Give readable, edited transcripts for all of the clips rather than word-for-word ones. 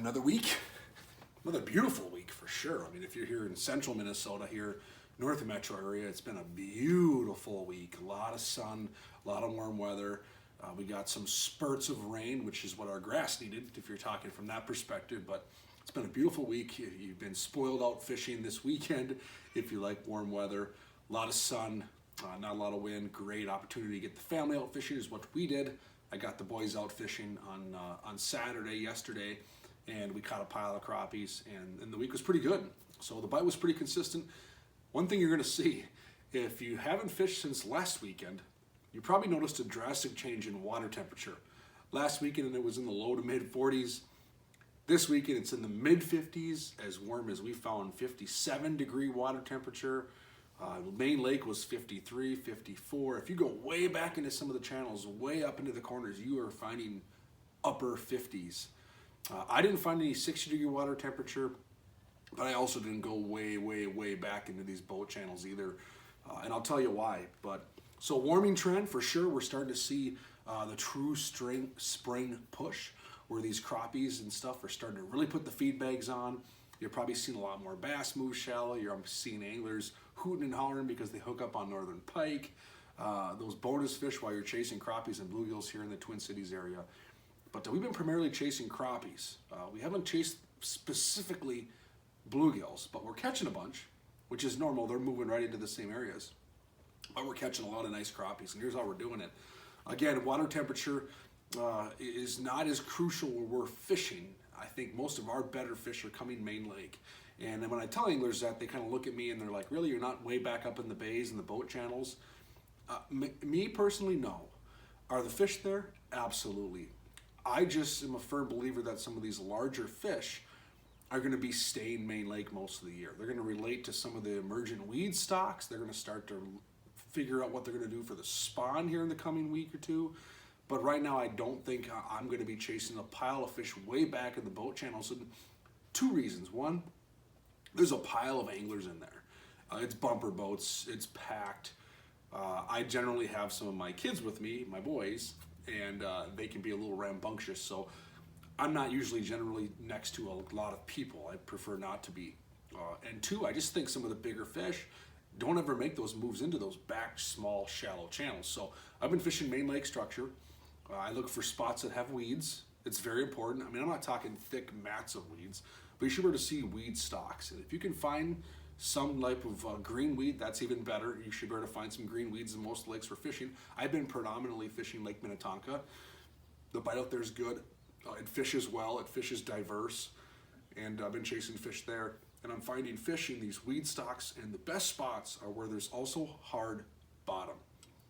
Another week, another beautiful week for sure. I mean, if you're here in central Minnesota, here north of metro area, it's been a beautiful week. A lot of sun, a lot of warm weather. We got some spurts of rain, which is what our grass needed, if you're talking from that perspective. But it's been a beautiful week. You've been spoiled out fishing this weekend if you like warm weather. A lot of sun, not a lot of wind. Great opportunity to get the family out fishing is what we did. I got the boys out fishing on Saturday, yesterday, and we caught a pile of crappies, and the week was pretty good. So the bite was pretty consistent. One thing you're going to see, if you haven't fished since last weekend, you probably noticed a drastic change in water temperature. Last weekend it was in the low to mid 40s. This weekend it's in the mid 50s, as warm as we found 57-degree water temperature. Main Lake was 53, 54. If you go way back into some of the channels, way up into the corners, you are finding upper 50s. I didn't find any 60-degree water temperature, but I also didn't go way back into these boat channels either. And I'll tell you why. So warming trend for sure. We're starting to see the true spring push, where these crappies and stuff are starting to really put the feed bags on. You're probably seeing a lot more bass move shallow. You're seeing anglers hooting and hollering because they hook up on northern pike. Those bonus fish while you're chasing crappies and bluegills here in the Twin Cities area. But we've been primarily chasing crappies. We haven't chased specifically bluegills, but we're catching a bunch, which is normal. They're moving right into the same areas. But we're catching a lot of nice crappies, and here's how we're doing it. Again, water temperature is not as crucial when we're fishing. I think most of our better fish are coming Main Lake. And then when I tell anglers that, they kind of look at me and they're like, really, you're not way back up in the bays and the boat channels? Me personally, no. Are the fish there? Absolutely. I just am a firm believer that some of these larger fish are going to be staying Main Lake most of the year. They're going to relate to some of the emergent weed stocks. They're going to start to figure out what they're going to do for the spawn here in the coming week or two. But right now, I don't think I'm going to be chasing a pile of fish way back in the boat channels. And two reasons. One, there's a pile of anglers in there. It's bumper boats. It's packed. I generally have some of my kids with me, my boys, and they can be a little rambunctious. So I'm not usually generally next to a lot of people. I prefer not to be. And two, I just think some of the bigger fish don't ever make those moves into those back small shallow channels. So I've been fishing Main Lake structure. I look for spots that have weeds. It's very important. I mean, I'm not talking thick mats of weeds, but you should be able to see weed stalks. And if you can find some type of green weed, that's even better. You should be able to find some green weeds in most lakes we're fishing. I've been predominantly fishing Lake Minnetonka. The bite out there is good. It fishes well. It fishes diverse. And I've been chasing fish there. And I'm finding fish in these weed stocks, and the best spots are where there's also hard bottom.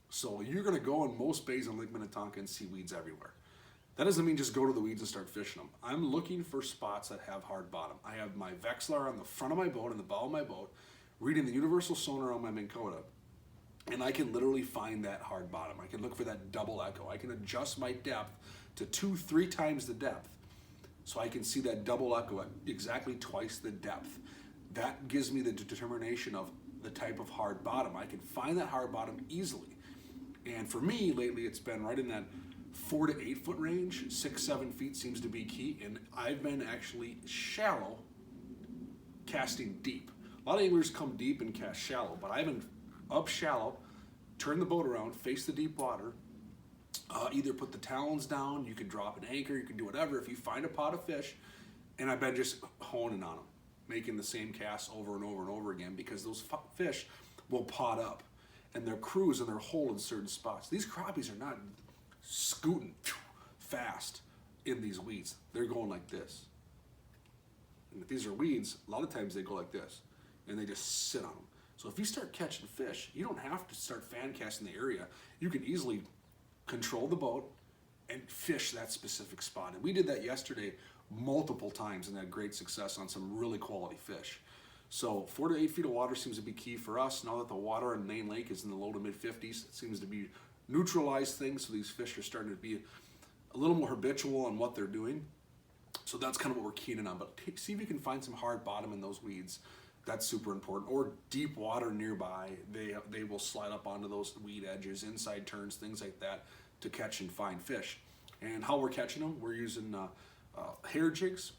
So you're going to go in most bays on Lake Minnetonka and see weeds everywhere. That doesn't mean just go to the weeds and start fishing them. I'm looking for spots that have hard bottom. I have my Vexlar on the front of my boat, in the bow of my boat, reading the universal sonar on my Minn Kota, and I can literally find that hard bottom. I can look for that double echo. I can adjust my depth to 2-3 times the depth, so I can see that double echo at exactly twice the depth. That gives me the determination of the type of hard bottom. I can find that hard bottom easily. And for me, lately, it's been right in that 4 to 8 foot range. 6-7 feet seems to be key. And I've been actually shallow, casting deep. A lot of anglers come deep and cast shallow, but I've been up shallow, turn the boat around, face the deep water, either put the talons down, you can drop an anchor, you can do whatever. If you find a pot of fish, and I've been just honing on them, making the same cast over and over and over again, because those fish will pot up and they'll cruise and they'll hold in certain spots. These crappies are not scooting fast in these weeds. They're going like this. And if these are weeds, a lot of times they go like this and they just sit on them. So if you start catching fish, you don't have to start fan casting the area. You can easily control the boat and fish that specific spot. And we did that yesterday multiple times and had great success on some really quality fish. So 4 to 8 feet of water seems to be key for us. Now that the water in Main Lake is in the low to mid 50s, it seems to be neutralized things. So these fish are starting to be a little more habitual on what they're doing. So that's kind of what we're keying in on. But see if you can find some hard bottom in those weeds. That's super important. Or deep water nearby. They will slide up onto those weed edges, inside turns, things like that, to catch and find fish. And how we're catching them, we're using hair jigs.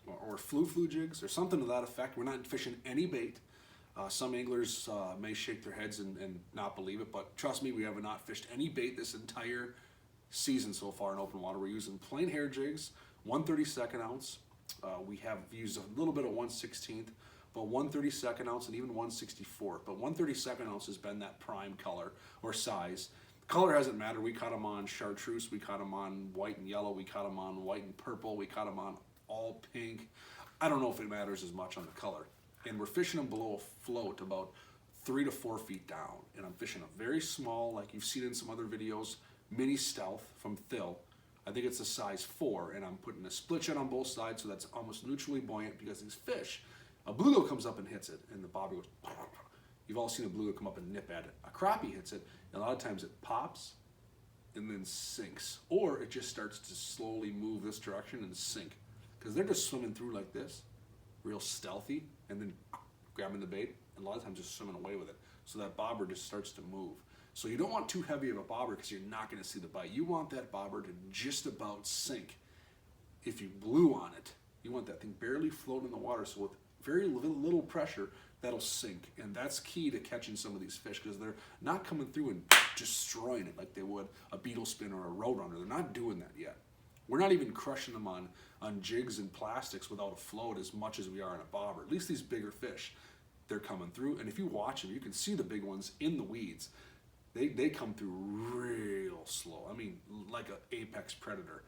or flu jigs or something to that effect. We're not fishing any bait. Some anglers may shake their heads and not believe it, but trust me, we have not fished any bait this entire season so far in open water. We're using plain hair jigs, 1/32 ounce. We have used a little bit of 1/16, but 1/32 ounce and even 1/64. But 1/32 ounce has been that prime color or size. Color hasn't mattered. We caught them on chartreuse, we caught them on white and yellow, we caught them on white and purple, we caught them on all pink. I don't know if it matters as much on the color. And we're fishing them below a float about 3 to 4 feet down. And I'm fishing a very small, like you've seen in some other videos, mini stealth from Thill. I think it's a size 4, and I'm putting a split shot on both sides, so that's almost neutrally buoyant because these fish, a bluegill comes up and hits it, and the bobber goes, you've all seen a bluegill come up and nip at it. A crappie hits it, and a lot of times it pops and then sinks, or it just starts to slowly move this direction and sink, because they're just swimming through like this, real stealthy, and then grabbing the bait, and a lot of times just swimming away with it. So that bobber just starts to move. So you don't want too heavy of a bobber because you're not going to see the bite. You want that bobber to just about sink. If you blew on it, you want that thing barely floating in the water, so with very little pressure, that'll sink. And that's key to catching some of these fish, because they're not coming through and destroying it like they would a beetle spin or a roadrunner. They're not doing that yet. We're not even crushing them on jigs and plastics without a float as much as we are on a bobber. At least these bigger fish, they're coming through. And if you watch them, you can see the big ones in the weeds. They come through real slow. I mean, like an apex predator.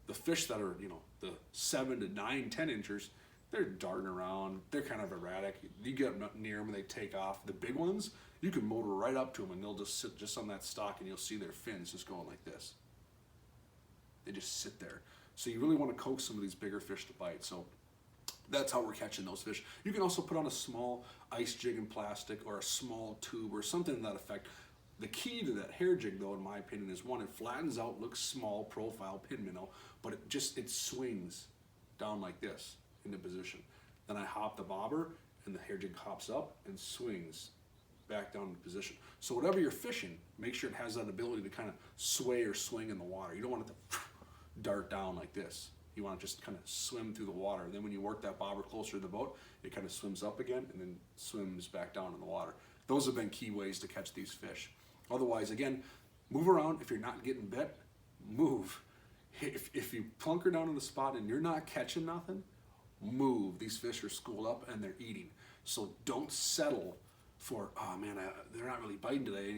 The fish that are, the 7 to 9, 10 inchers, they're darting around. They're kind of erratic. You get near them and they take off. The big ones, you can motor right up to them and they'll just sit just on that stalk, and you'll see their fins just going like this. They just sit there. So you really want to coax some of these bigger fish to bite. So that's how we're catching those fish. You can also put on a small ice jig in plastic or a small tube or something to that effect. The key to that hair jig, though, in my opinion, is one, it flattens out, looks small, profile, pin minnow, but it swings down like this into position. Then I hop the bobber, and the hair jig hops up and swings back down into position. So whatever you're fishing, make sure it has that ability to kind of sway or swing in the water. You don't want it to dart down like this. You want to just kind of swim through the water. And then when you work that bobber closer to the boat, it kind of swims up again and then swims back down in the water. Those have been key ways to catch these fish. Otherwise, again, move around. If you're not getting bit, move. If you plunker down in the spot and you're not catching nothing, move. These fish are schooled up and they're eating. So don't settle for, oh man, they're not really biting today.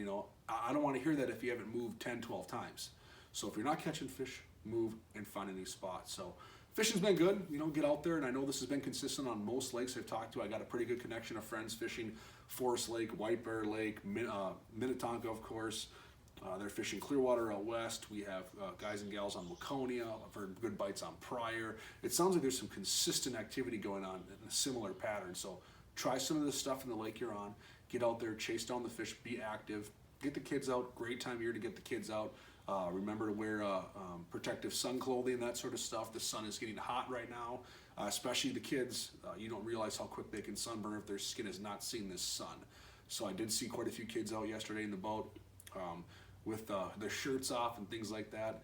I don't want to hear that if you haven't moved 10, 12 times. So if you're not catching fish, move and find a new spot. So fishing's been good. Get out there, and I know this has been consistent on most lakes I've talked to. I got a pretty good connection of friends fishing Forest Lake, White Bear Lake, Minnetonka, of course. They're fishing Clearwater out west. We have guys and gals on Laconia. I've heard good bites on Pryor. It sounds like there's some consistent activity going on in a similar pattern. So try some of this stuff in the lake you're on. Get out there, chase down the fish, be active. Get the kids out. Great time of year to get the kids out. Remember to wear protective sun clothing, that sort of stuff. The sun is getting hot right now, especially the kids. You don't realize how quick they can sunburn if their skin has not seen this sun. So I did see quite a few kids out yesterday in the boat with their shirts off and things like that.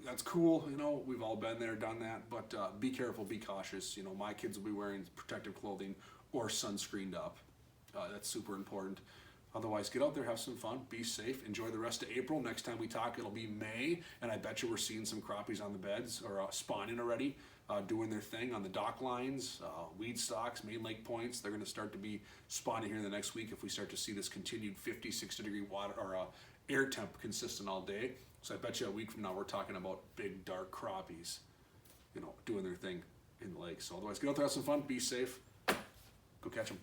That's cool, we've all been there, done that, but be careful, be cautious. My kids will be wearing protective clothing or sunscreened up. That's super important. Otherwise, get out there, have some fun, be safe, enjoy the rest of April. Next time we talk, it'll be May, and I bet you we're seeing some crappies on the beds or spawning already, doing their thing on the dock lines, weed stocks, main lake points. They're going to start to be spawning here in the next week if we start to see this continued 50, 60-degree water or air temp consistent all day. So I bet you a week from now we're talking about big, dark crappies, doing their thing in the lake. So otherwise, get out there, have some fun, be safe, go catch them.